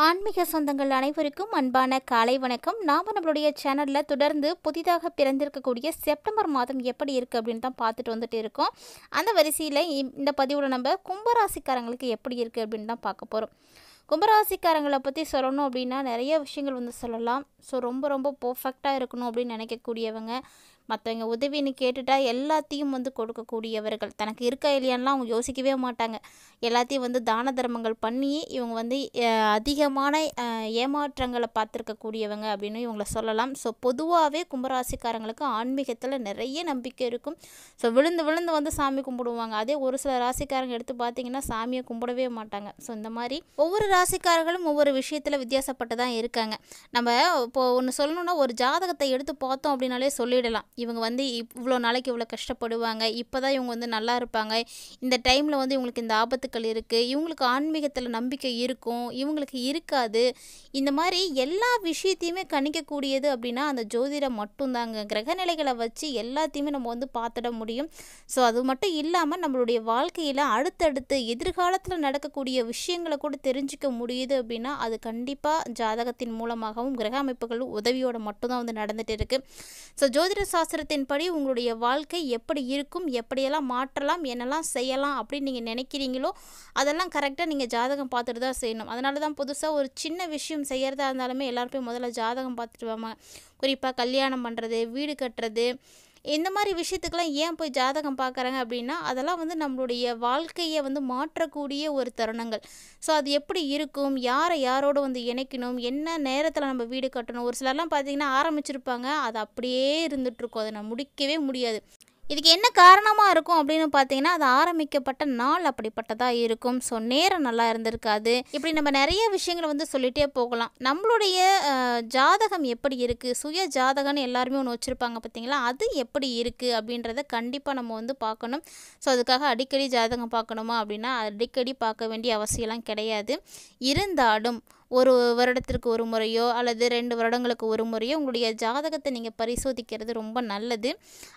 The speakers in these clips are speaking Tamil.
ஆன்மீக சொந்தங்கள் அனைவருக்கும் அன்பான காலை வணக்கம். நாம் நம்மளுடைய சேனலில் தொடர்ந்து புதிதாக பிறந்திருக்கக்கூடிய செப்டம்பர் மாதம் எப்படி இருக்குது அப்படின்னு தான் பார்த்துட்டு வந்துட்டு இருக்கோம். அந்த வரிசையில் இந்த பதிவில் நம்ம கும்பராசிக்காரங்களுக்கு எப்படி இருக்குது அப்படின்னு தான் பார்க்க போகிறோம். கும்பராசிக்காரங்களை பற்றி சொல்லணும் அப்படின்னா நிறைய விஷயங்கள் வந்து சொல்லலாம். ஸோ ரொம்ப ரொம்ப பர்ஃபெக்டாக இருக்கணும் அப்படின்னு நினைக்கக்கூடியவங்க, மற்றவங்க உதவின்னு கேட்டுட்டா எல்லாத்தையும் வந்து கொடுக்கக்கூடியவர்கள், தனக்கு இருக்கா இல்லையான்லாம் அவங்க யோசிக்கவே மாட்டாங்க. எல்லாத்தையும் வந்து தான தர்மங்கள் பண்ணி இவங்க வந்து அதிகமான ஏமாற்றங்களை பார்த்துருக்கக்கூடியவங்க அப்படின்னு இவங்கள சொல்லலாம். ஸோ பொதுவாகவே கும்பராசிக்காரங்களுக்கு ஆன்மீகத்தில் நிறைய நம்பிக்கை இருக்கும். ஸோ விழுந்து விழுந்து வந்து சாமி கும்பிடுவாங்க. அதே ஒரு சில ராசிக்காரங்க எடுத்து பார்த்தீங்கன்னா சாமியை கும்பிடவே மாட்டாங்க. ஸோ இந்த மாதிரி ஒவ்வொரு ராசிக்காரர்களும் ஒவ்வொரு விஷயத்தில் வித்தியாசப்பட்டு தான் இருக்காங்க. நம்ம இப்போது ஒன்று சொல்லணுன்னா, ஒரு ஜாதகத்தை எடுத்து பார்த்தோம் அப்படின்னாலே சொல்லிடலாம், இவங்க வந்து இவ்வளோ நாளைக்கு இவ்வளோ கஷ்டப்படுவாங்க, இப்போ தான் இவங்க வந்து நல்லா இருப்பாங்க, இந்த டைமில் வந்து இவங்களுக்கு இந்த ஆபத்துக்கள் இருக்குது, இவங்களுக்கு ஆன்மீகத்தில் நம்பிக்கை இருக்கும், இவங்களுக்கு இருக்காது. இந்த மாதிரி எல்லா விஷயத்தையுமே கணிக்கக்கூடியது அப்படின்னா அந்த ஜோதிடம் மட்டும்தாங்க. கிரகநிலைகளை வச்சு எல்லாத்தையுமே நம்ம வந்து பார்த்துட முடியும். ஸோ அது மட்டும் இல்லாமல் நம்மளுடைய வாழ்க்கையில் அடுத்தடுத்து எதிர்காலத்தில் நடக்கக்கூடிய விஷயங்களை கூட தெரிஞ்சிக்க முடியுது அப்படின்னா அது கண்டிப்பாக ஜாதகத்தின் மூலமாகவும் கிரக அமைப்புகள் உதவியோடு மட்டும்தான் வந்து நடந்துட்டு இருக்குது. ஸோ ஜோதிட சாஸ்திரத்தின்படி உங்களுடைய வாழ்க்கை எப்படி இருக்கும், எப்படியெல்லாம் மாற்றலாம், என்னெல்லாம் செய்யலாம் அப்படின்னு நீங்கள் நினைக்கிறீங்களோ அதெல்லாம் கரெக்டாக நீங்கள் ஜாதகம் பார்த்துட்டு தான் செய்யணும். அதனால தான் புதுசாக ஒரு சின்ன விஷயம் செய்கிறதா இருந்தாலுமே எல்லாருமே முதல்ல ஜாதகம் பார்த்துட்டு வாங்க. குறிப்பாக கல்யாணம் பண்ணுறது, வீடு கட்டுறது, இந்த மாதிரி விஷயத்துக்கெல்லாம் ஏன் போய் ஜாதகம் பார்க்குறாங்க அப்படின்னா அதெல்லாம் வந்து நம்மளுடைய வாழ்க்கையை வந்து மாற்றக்கூடிய ஒரு தருணங்கள். ஸோ அது எப்படி இருக்கும், யாரை யாரோடு வந்து இணைக்கணும், என்ன நேரத்தில் நம்ம வீடு கட்டணும். ஒரு சிலர்லாம் பார்த்திங்கன்னா ஆரம்பிச்சிருப்பாங்க, அது அப்படியே இருந்துகிட்ருக்கும், அதை நான் முடிக்கவே முடியாது. இதுக்கு என்ன காரணமாக இருக்கும் அப்படின்னு பார்த்தீங்கன்னா அது ஆரம்பிக்கப்பட்ட நாள் அப்படிப்பட்டதாக இருக்கும். ஸோ நேரம் நல்லா இருந்திருக்காது. இப்படி நம்ம நிறைய விஷயங்களை வந்து சொல்லிகிட்டே போகலாம். நம்மளுடைய ஜாதகம் எப்படி இருக்குது, சுய ஜாதகம்னு எல்லாருமே ஒன்று வச்சுருப்பாங்க பார்த்தீங்களா, அது எப்படி இருக்குது அப்படின்றத கண்டிப்பாக நம்ம வந்து பார்க்கணும். ஸோ அதுக்காக அடிக்கடி ஜாதகம் பார்க்கணுமா அப்படின்னா அடிக்கடி பார்க்க வேண்டிய அவசியம்லாம் கிடையாது. இருந்தாலும் ஒரு வருடத்திற்கு ஒரு முறையோ அல்லது 2 வருடங்களுக்கு ஒரு முறையோ உங்களுடைய ஜாதகத்தை நீங்கள் பரிசோதிக்கிறது ரொம்ப நல்லது.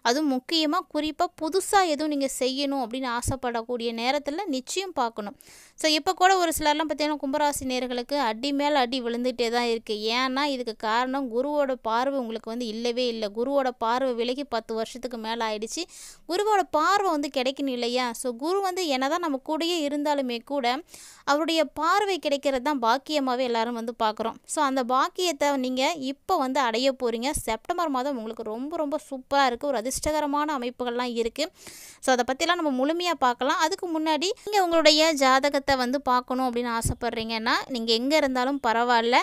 அதுவும் முக்கியமாக குறிப்பாக புதுசாக எதுவும் நீங்கள் செய்யணும் அப்படின்னு ஆசைப்படக்கூடிய நேரத்தில் நிச்சயம் பார்க்கணும். ஸோ இப்போ கூட ஒரு சிலர்லாம் பார்த்தீங்கன்னா கும்பராசி நேயர்களுக்கு அடி மேலே அடி விழுந்துகிட்டே தான் இருக்குது. ஏன்னா இதுக்கு காரணம் குருவோட பார்வை உங்களுக்கு வந்து இல்லவே இல்லை. குருவோட பார்வை விலகி 10 வருஷத்துக்கு மேலே ஆயிடுச்சு. குருவோட பார்வை வந்து கிடைக்கணும் இல்லையா. ஸோ குரு வந்து என்னதான் நம்ம கூடயே இருந்தாலுமே கூட அவருடைய பார்வை கிடைக்கிறது தான் பாக்கியமாகவே எல்லாரும் வந்து பார்க்குறோம். ஸோ அந்த பாக்கியத்தை நீங்கள் இப்போ வந்து அடைய போகிறீங்க. செப்டம்பர் மாதம் உங்களுக்கு ரொம்ப ரொம்ப சூப்பராக இருக்குது. ஒரு அதிர்ஷ்டகரமான அமைப்புகள்லாம் இருக்குது. ஸோ அதை பற்றிலாம் நம்ம முழுமையாக பார்க்கலாம். அதுக்கு முன்னாடி நீங்கள் உங்களுடைய ஜாதகத்தை வந்து பார்க்கணும் அப்படின்னு ஆசைப்பட்றீங்கன்னா நீங்கள் எங்கே இருந்தாலும் பரவாயில்ல,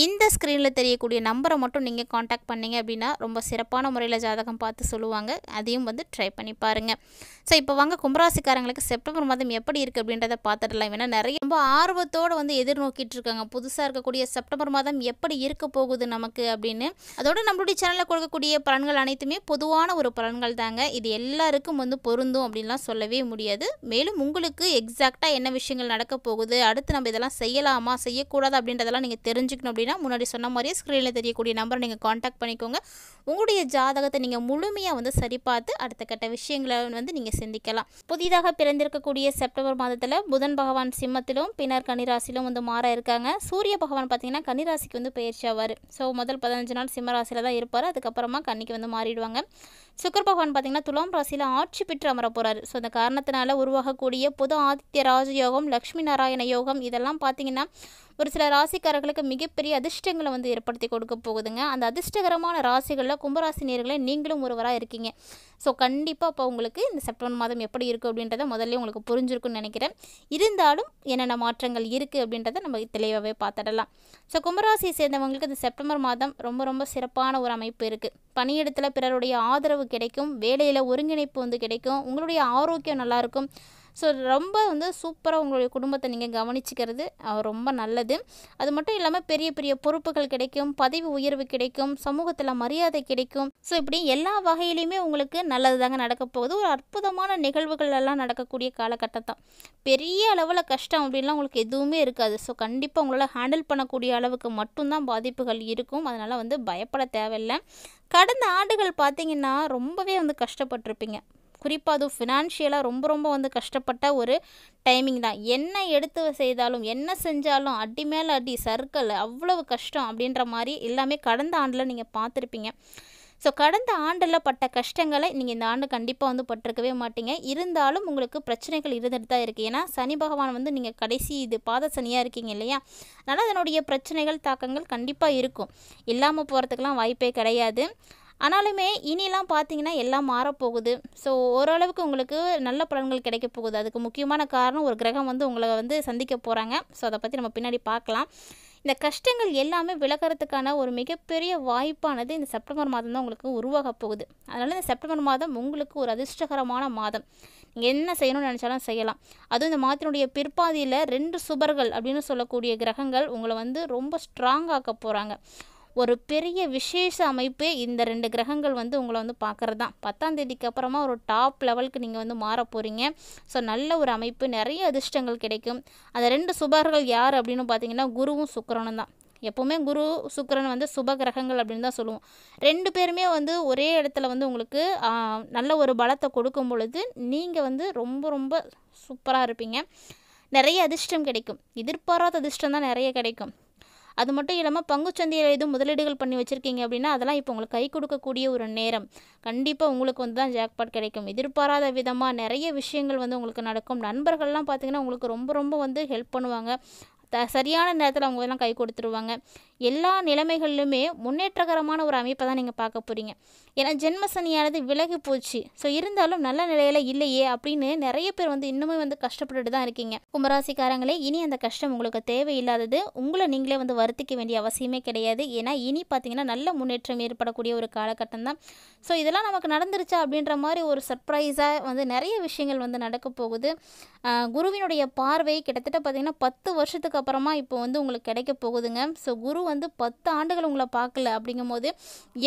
இந்த ஸ்க்ரீனில் தெரியக்கூடிய நம்பரை மட்டும் நீங்கள் காண்டாக்ட் பண்ணிங்க அப்படின்னா ரொம்ப சிறப்பான முறையில் ஜாதகம் பார்த்து சொல்லுவாங்க. அதையும் வந்து ட்ரை பண்ணி பாருங்கள். ஸோ இப்போ வாங்க கும்பராசிக்காரங்களுக்கு செப்டம்பர் மாதம் எப்படி இருக்குது அப்படின்றத பார்த்துடலாம். ஏன்னா நிறைய ரொம்ப ஆர்வத்தோடு வந்து எதிர்நோக்கிட்டு இருக்காங்க, புதுசாக இருக்கக்கூடிய செப்டம்பர் மாதம் எப்படி இருக்க போகுது நமக்கு அப்படின்னு. அதோட நம்மளுடைய சேனலில் கொடுக்கக்கூடிய பலன்கள் அனைத்துமே பொதுவான ஒரு பலன்கள் தாங்க. இது எல்லாருக்கும் வந்து பொருந்தும் அப்படின்லாம் சொல்லவே முடியாது. மேலும் உங்களுக்கு எக்ஸாக்டாக என்ன விஷயங்கள் நடக்க போகுது, அடுத்து நம்ம இதெல்லாம் செய்யலாமா செய்யக்கூடாது அப்படின்றதெல்லாம் நீங்கள் தெரிஞ்சுக்கணும் அப்படின்னா முன்னாடி சொன்ன மாதிரியே ஸ்க்ரீனில் தெரியக்கூடிய நம்பரை நீங்கள் காண்டாக்ட் பண்ணிக்கோங்க. உங்களுடைய ஜாதகத்தை நீங்கள் முழுமையாக வந்து சரி பார்த்து அடுத்த கட்ட விஷயங்களை வந்து நீங்கள் சிந்திக்கலாம். புதிதாக பிறந்திருக்கக்கூடிய செப்டம்பர் மாதத்தில் புதன் பகவான் சிம்மத்திலும் பின்னர் கன்னிராசிலும் வந்து மாற இருக்காங்க. சூரிய பகவான் பார்த்தீங்கன்னா கன்னிராசிக்கு வந்து பயிற்சி ஆவார். ஸோ முதல் 15 நாள் சிம்ம ராசியில் தான் இருப்பார். அதுக்கப்புறமா கன்னிக்கு வந்து மாறிடுவாங்க. சுக்கர பகவான் பார்த்தீங்கன்னா துலாம் ராசியில் ஆட்சி பெற்று அமர போகிறார். ஸோ அந்த காரணத்தினால உருவாகக்கூடிய பொது ஆதித்ய ராஜயோகம், லக்ஷ்மி நாராயண யோகம் இதெல்லாம் பார்த்தீங்கன்னா ஒரு சில ராசிக்காரர்களுக்கு மிகப்பெரிய அதிர்ஷ்டங்களை வந்து ஏற்படுத்தி கொடுக்க போகுதுங்க. அந்த அதிர்ஷ்டகரமான ராசிகளில் கும்பராசி நேயர்களே நீங்களும் ஒருவராக இருக்கீங்க. ஸோ கண்டிப்பாக இப்போ உங்களுக்கு இந்த செப்டம்பர் மாதம் எப்படி இருக்குது அப்படின்றத முதல்ல உங்களுக்கு புரிஞ்சிருக்குன்னு நினைக்கிறேன். இருந்தாலும் என்னென்ன மாற்றங்கள் இருக்குது அப்படின்றத நம்ம தெளிவாகவே பார்த்துடலாம். ஸோ கும்பராசியை சேர்ந்தவங்களுக்கு இந்த செப்டம்பர் மாதம் ரொம்ப ரொம்ப சிறப்பான ஒரு அமைப்பு இருக்குது. பணியிடத்தில் பிறருடைய ஆதரவு கிடைக்கும், வேலையில் ஒருங்கிணைப்பு வந்து கிடைக்கும், உங்களுடைய ஆரோக்கியம் நல்லாயிருக்கும். ஸோ ரொம்ப வந்து சூப்பராக உங்களுடைய குடும்பத்தை நீங்கள் கவனிச்சிக்கிறது ரொம்ப நல்லது. அது மட்டும் இல்லாமல் பெரிய பெரிய பொறுப்புகள் கிடைக்கும், பதவி உயர்வு கிடைக்கும், சமூகத்தில் மரியாதை கிடைக்கும். ஸோ இப்படி எல்லா வகையிலையுமே உங்களுக்கு நல்லது தாங்க நடக்க போகுது. ஒரு அற்புதமான நிகழ்வுகள் எல்லாம் நடக்கக்கூடிய காலகட்டம் தான். பெரிய அளவில் கஷ்டம் அப்படின்லாம் உங்களுக்கு எதுவுமே இருக்காது. ஸோ கண்டிப்பாக உங்களால் ஹேண்டில் பண்ணக்கூடிய அளவுக்கு மட்டும்தான் பாதிப்புகள் இருக்கும். அதனால் வந்து பயப்பட தேவையில்லை. கடந்த ஆண்டுகள் பார்த்திங்கன்னா ரொம்பவே வந்து கஷ்டப்பட்டிருப்பீங்க. குறிப்பாக அதுவும் ஃபினான்ஷியலாக ரொம்ப ரொம்ப வந்து கஷ்டப்பட்ட ஒரு டைமிங் தான். என்ன எடுத்து செய்தாலும் என்ன செஞ்சாலும் அடி மேலே அடி சர்க்கிள் அவ்வளவு கஷ்டம் அப்படின்ற மாதிரி எல்லாமே கடந்த ஆண்டில் நீங்கள் பார்த்துருப்பீங்க. ஸோ கடந்த ஆண்டில் பட்ட கஷ்டங்களை நீங்கள் இந்த ஆண்டு கண்டிப்பாக வந்து பட்டிருக்கவே மாட்டீங்க. இருந்தாலும் உங்களுக்கு பிரச்சனைகள் இருந்துட்டு தான் இருக்குது. ஏன்னா சனி பகவான் வந்து நீங்கள் கடைசி இது பாத சனியாக இருக்கீங்க இல்லையா, அதனால் அதனுடைய பிரச்சனைகள் தாக்கங்கள் கண்டிப்பாக இருக்கும். இல்லாமல் போகிறதுக்கெலாம் வாய்ப்பே கிடையாது. ஆனாலுமே இனிலாம் பார்த்தீங்கன்னா எல்லாம் மாறப்போகுது. ஸோ ஓரளவுக்கு உங்களுக்கு நல்ல பலன்கள் கிடைக்க போகுது. அதுக்கு முக்கியமான காரணம் ஒரு கிரகம் வந்து உங்களை வந்து சந்திக்க போகிறாங்க. ஸோ அதை பற்றி நம்ம பின்னாடி பார்க்கலாம். இந்த கஷ்டங்கள் எல்லாமே விலகிறதுக்கான ஒரு மிகப்பெரிய வாய்ப்பானது இந்த செப்டம்பர் மாதம் தான் உங்களுக்கு உருவாக போகுது. அதனால் இந்த செப்டம்பர் மாதம் உங்களுக்கு ஒரு அதிர்ஷ்டகரமான மாதம். நீங்கள் என்ன செய்யணும்னு நினச்சாலும் செய்யலாம். அதுவும் இந்த மாதத்தினுடைய பிற்பாதியில் 2 சுபர்கள் அப்படின்னு சொல்லக்கூடிய கிரகங்கள் உங்களை வந்து ரொம்ப ஸ்ட்ராங் ஆக்க போகிறாங்க. ஒரு பெரிய விசேஷ அமைப்பு இந்த 2 கிரகங்கள் வந்து உங்களை வந்து பார்க்குறது தான். 10ஆம் தேதிக்கு அப்புறமா ஒரு டாப் லெவலுக்கு நீங்கள் வந்து மாற போகிறீங்க. ஸோ நல்ல ஒரு அமைப்பு, நிறைய அதிர்ஷ்டங்கள் கிடைக்கும். அந்த 2 சுபர்கள் யார் அப்படின்னு பார்த்தீங்கன்னா குருவும் சுக்கிரனும் தான். எப்போவுமே குரு சுக்கிரன் வந்து சுப கிரகங்கள் அப்படின்னு தான் சொல்லுவோம். 2 பேருமே வந்து ஒரே இடத்துல வந்து உங்களுக்கு நல்ல ஒரு பலத்தை கொடுக்கும் பொழுது நீங்கள் வந்து ரொம்ப ரொம்ப சூப்பராக இருப்பீங்க. நிறைய அதிர்ஷ்டம் கிடைக்கும். எதிர்பாராத அதிர்ஷ்டம் தான் நிறைய கிடைக்கும். அது மட்டும் இல்லாமல் பங்குச்சந்தையில் எதுவும் முதலீடுகள் பண்ணி வச்சுருக்கீங்க அப்படின்னா அதெல்லாம் இப்போ உங்களுக்கு கை கொடுக்கக்கூடிய ஒரு நேரம். கண்டிப்பாக உங்களுக்கு வந்து தான் ஜாக்பாட் கிடைக்கும். எதிர்பாராத விதமாக நிறைய விஷயங்கள் வந்து உங்களுக்கு நடக்கும். நண்பர்கள்லாம் பார்த்திங்கன்னா உங்களுக்கு ரொம்ப ரொம்ப வந்து ஹெல்ப் பண்ணுவாங்க. சரியான நேரத்தில் அவங்க எல்லாம் கை கொடுத்துருவாங்க. எல்லா நிலைமைகளிலுமே முன்னேற்றகரமான ஒரு அமைப்பை தான் நீங்கள் பார்க்க போகிறீங்க. ஏன்னா ஜென்ம சனியானது விலகி போச்சு. ஸோ இருந்தாலும் நல்ல நிலையில் இல்லையே அப்படின்னு நிறைய பேர் வந்து இன்னுமே வந்து கஷ்டப்பட்டுட்டு தான் இருக்கீங்க. கும்பராசிக்காரங்களே, இனி அந்த கஷ்டம் உங்களுக்கு தேவையில்லாதது. உங்களை நீங்களே வந்து வருத்திக்க வேண்டிய அவசியமே கிடையாது. ஏன்னா இனி பார்த்தீங்கன்னா நல்ல முன்னேற்றம் ஏற்படக்கூடிய ஒரு காலகட்டம் தான். ஸோ இதெல்லாம் நமக்கு நடந்துருச்சா அப்படின்ற மாதிரி ஒரு சர்ப்ரைஸாக வந்து நிறைய விஷயங்கள் வந்து நடக்க போகுது. குருவினுடைய பார்வை கிட்டத்தட்ட பார்த்திங்கன்னா 10 வருஷத்துக்கு அப்புறமா இப்போ வந்து உங்களுக்கு கிடைக்க போகுதுங்க. ஸோ குரு வந்து 10 ஆண்டுகள் உங்களை பார்க்கல அப்படிங்கும்போது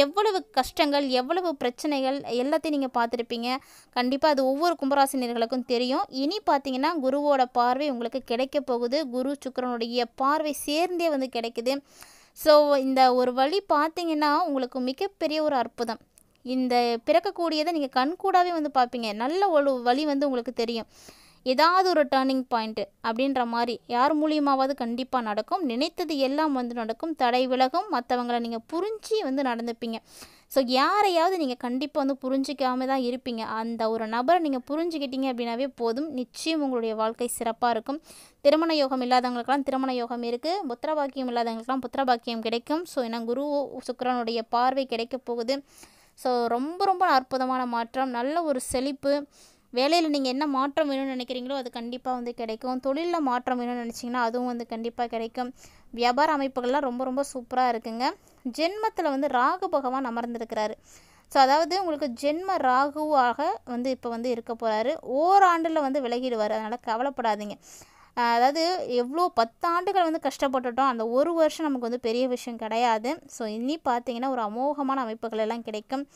எவ்வளவு கஷ்டங்கள், எவ்வளவு பிரச்சனைகள் எல்லாத்தையும் நீங்கள் பார்த்துருப்பீங்க. கண்டிப்பாக அது ஒவ்வொரு கும்பராசினியர்களுக்கும் தெரியும். இனி பார்த்தீங்கன்னா குருவோட பார்வை உங்களுக்கு கிடைக்க போகுது. குரு சுக்கிரனுடைய பார்வை சேர்ந்தே வந்து கிடைக்குது. ஸோ இந்த ஒரு வழி பார்த்தீங்கன்னா உங்களுக்கு மிகப்பெரிய ஒரு அற்புதம். இந்த பிறக்கக்கூடியதை நீங்கள் கண்கூடாவே வந்து பார்ப்பீங்க. நல்ல ஒரு வழி வந்து உங்களுக்கு தெரியும். ஏதாவது ஒரு டேர்னிங் பாயிண்ட்டு அப்படின்ற மாதிரி யார் மூலியமாவது கண்டிப்பாக நடக்கும். நினைத்தது எல்லாம் வந்து நடக்கும். தடை விலகும். மற்றவங்களை நீங்கள் புரிஞ்சு வந்து நடந்துப்பீங்க. ஸோ யாரையாவது நீங்கள் கண்டிப்பாக வந்து புரிஞ்சிக்காம தான் இருப்பீங்க. அந்த ஒரு நபரை நீங்கள் புரிஞ்சுக்கிட்டீங்க அப்படின்னாவே போதும். நிச்சயம் உங்களுடைய வாழ்க்கை சிறப்பாக இருக்கும். திருமண யோகம் இல்லாதவங்களுக்கெல்லாம் திருமண யோகம் இருக்குது. புத்திர பாக்கியம் இல்லாதவங்களுக்கெல்லாம் புத்திர பாக்கியம் கிடைக்கும். ஸோ ஏன்னா குரு சுக்கிரனுடைய பார்வை கிடைக்க போகுது. ஸோ ரொம்ப ரொம்ப அற்புதமான மாற்றம், நல்ல ஒரு செழிப்பு. வேலையில் நீங்கள் என்ன மாற்றம் வேணும்னு நினைக்கிறீங்களோ அது கண்டிப்பாக வந்து கிடைக்கும். தொழிலில் மாற்றம் வேணும்னு நினச்சிங்கன்னா அதுவும் வந்து கண்டிப்பாக கிடைக்கும். வியாபார அமைப்புகள்லாம் ரொம்ப ரொம்ப சூப்பராக இருக்குங்க. ஜென்மத்தில் வந்து ராகு பகவான் அமர்ந்திருக்கிறாரு. ஸோ அதாவது உங்களுக்கு ஜென்ம ராகுவாக வந்து இப்போ வந்து இருக்க போகிறாரு. ஓராண்டில் வந்து விலகிடுவார். அதனால் கவலைப்படாதீங்க. அதாவது எவ்வளோ 10 ஆண்டுகள் வந்து கஷ்டப்பட்டுட்டோம். அந்த ஒரு வருஷம் நமக்கு வந்து பெரிய விஷயம் கிடையாது. ஸோ இனி பார்த்தீங்கன்னா ஒரு அமோகமான அமைப்புகள் எல்லாம் கிடைக்கும்.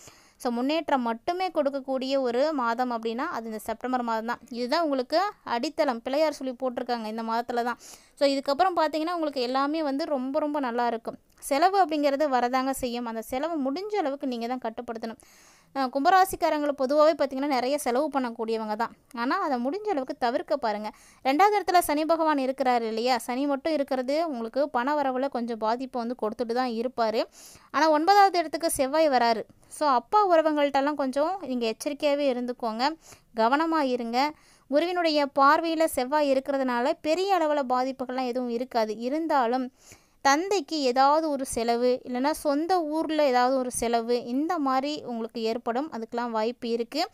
ஸோ முன்னேற்றம் மட்டுமே கொடுக்கக்கூடிய ஒரு மாதம் அப்படின்னா அது இந்த செப்டம்பர் மாதம் தான். இதுதான் உங்களுக்கு அடித்தளம். பிள்ளையார் சொல்லி போட்டிருக்காங்க இந்த மாதத்தில் தான். ஸோ இதுக்கப்புறம் பார்த்தீங்கன்னா உங்களுக்கு எல்லாமே வந்து ரொம்ப ரொம்ப நல்லா இருக்கும். செலவு அப்படிங்கிறது வரதாங்க செய்யும். அந்த செலவு முடிஞ்ச அளவுக்கு நீங்கள் தான் கட்டுப்படுத்தணும். கும்பராசிக்காரங்களை பொதுவாகவே பார்த்திங்கன்னா நிறைய செலவு பண்ணக்கூடியவங்க தான். ஆனால் அதை முடிஞ்ச அளவுக்கு தவிர்க்க பாருங்கள். 2வது இடத்துல சனி பகவான் இருக்கிறாரு இல்லையா, சனி மட்டும் இருக்கிறது உங்களுக்கு பண வரவில் கொஞ்சம் பாதிப்பை வந்து கொடுத்துட்டு தான் இருப்பார். ஆனால் 9வது இடத்துக்கு செவ்வாய் வராரு. ஸோ அப்பா உறவுங்கள்ட்டெல்லாம் கொஞ்சம் நீங்கள் எச்சரிக்கையாகவே இருந்துக்கோங்க, கவனமாக இருங்க. குருவினுடைய பார்வையில் செவ்வாய் இருக்கிறதுனால பெரிய அளவில் பாதிப்புகள்லாம் எதுவும் இருக்காது. இருந்தாலும் தந்தைக்கு ஏதாவது ஒரு செலவு இல்லைன்னா சொந்த ஊரில் ஏதாவது ஒரு செலவு இந்த மாதிரி உங்களுக்கு ஏற்படும். அதுக்கெலாம் வாய்ப்பு இருக்குது.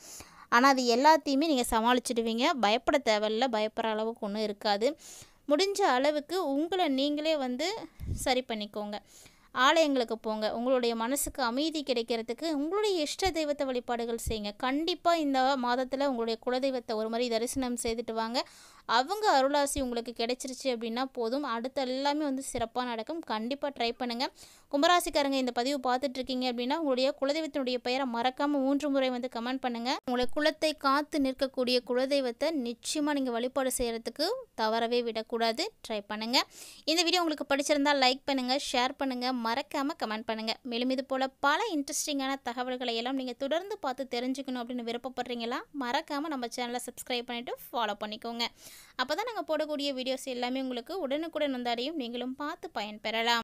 ஆனால் அது எல்லாத்தையுமே நீங்கள் சமாளிச்சிடுவீங்க. பயப்பட தேவையில்லை. பயப்படுற அளவுக்கு ஒன்றும் இருக்காது. முடிஞ்ச அளவுக்கு உங்களை நீங்களே வந்து சரி பண்ணிக்கோங்க. ஆலயங்களுக்கு போங்க. உங்களுடைய மனசுக்கு அமைதி கிடைக்கிறதுக்கு உங்களுடைய இஷ்ட தெய்வத்தை வழிபாடுகள் செய்யுங்க. கண்டிப்பாக இந்த மாதத்தில் உங்களுடைய குலதெய்வத்தை ஒரு முறை தரிசனம் செய்துட்டு வாங்க. அவங்க அருளாசி உங்களுக்கு கிடைச்சிருச்சு அப்படின்னா போதும், அடுத்து எல்லாமே வந்து சிறப்பாக நடக்கும். கண்டிப்பாக ட்ரை பண்ணுங்கள். கும்பராசிக்காரங்க இந்த பதிவு பார்த்துட்ருக்கீங்க அப்படின்னா உங்களுடைய குலதெய்வத்தினுடைய பெயரை மறக்காமல் 3 முறை வந்து கமெண்ட் பண்ணுங்கள். உங்களை குலத்தை காத்து நிற்கக்கூடிய குலதெய்வத்தை நிச்சயமாக நீங்கள் வழிபாடு செய்கிறதுக்கு தவறவே விடக்கூடாது. ட்ரை பண்ணுங்கள். இந்த வீடியோ உங்களுக்கு பிடிச்சிருந்தால் லைக் பண்ணுங்கள், ஷேர் பண்ணுங்கள், மறக்காமல் கமெண்ட் பண்ணுங்கள். மேலும் இது போல் பல இன்ட்ரெஸ்டிங்கான தகவல்களை எல்லாம் நீங்கள் தொடர்ந்து பார்த்து தெரிஞ்சுக்கணும் அப்படின்னு விருப்பப்படுறீங்களா? மறக்காமல் நம்ம சேனலை சப்ஸ்கிரைப் பண்ணிவிட்டு ஃபாலோ பண்ணிக்கோங்க. அப்போ தான் நாங்கள் போடக்கூடிய வீடியோஸ் எல்லாமே உங்களுக்கு உடனுக்குடன் வந்தடையும், நீங்களும் பார்த்து பயன்பெறலாம்.